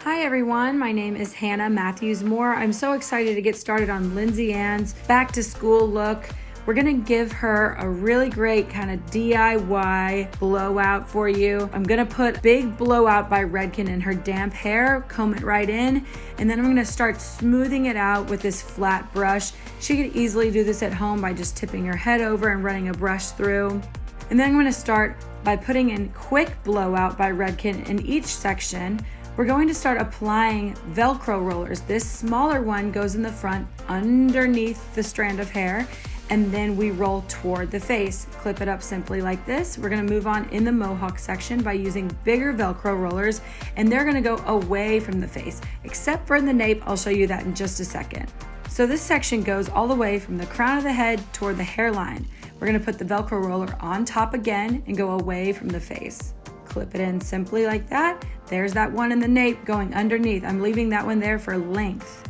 Hi everyone, my name is Hannah Matthews-Moore. I'm so excited to get started on Lindsay Ann's back to school look. We're gonna give her a really great kind of DIY blowout for you. I'm gonna put Big Blowout by Redken in her damp hair, comb it right in, and then I'm gonna start smoothing it out with this flat brush. She could easily do this at home by just tipping her head over and running a brush through. And then I'm gonna start by putting in Quick Blowout by Redken in each section. We're going to start applying Velcro rollers. This smaller one goes in the front underneath the strand of hair, and then we roll toward the face. Clip it up simply like this. We're gonna move on in the mohawk section by using bigger Velcro rollers, and they're gonna go away from the face, except for in the nape. I'll show you that in just a second. So this section goes all the way from the crown of the head toward the hairline. We're gonna put the Velcro roller on top again and go away from the face. Clip it in simply like that. There's that one in the nape going underneath. I'm leaving that one there for length.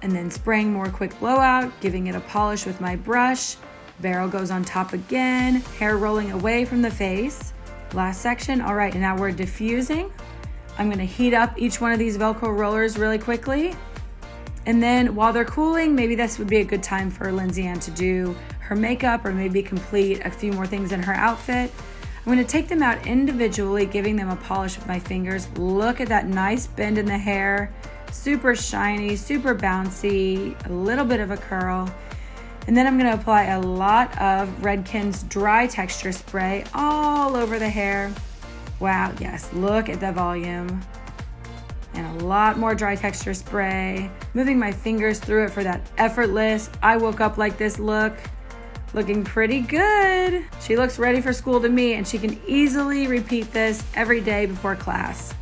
And then spraying more Quick Blowout, giving it a polish with my brush. Barrel goes on top again, hair rolling away from the face. Last section. All right, and now we're diffusing. I'm gonna heat up each one of these Velcro rollers really quickly. And then while they're cooling, maybe this would be a good time for Lindsay Ann to do her makeup or maybe complete a few more things in her outfit. I'm gonna take them out individually, giving them a polish with my fingers. Look at that nice bend in the hair. Super shiny, super bouncy, a little bit of a curl. And then I'm gonna apply a lot of Redken's dry texture spray all over the hair. Wow, yes, look at the volume. And a lot more dry texture spray. Moving my fingers through it for that effortless, I woke up like this look. Looking pretty good. She looks ready for school to me, and she can easily repeat this every day before class.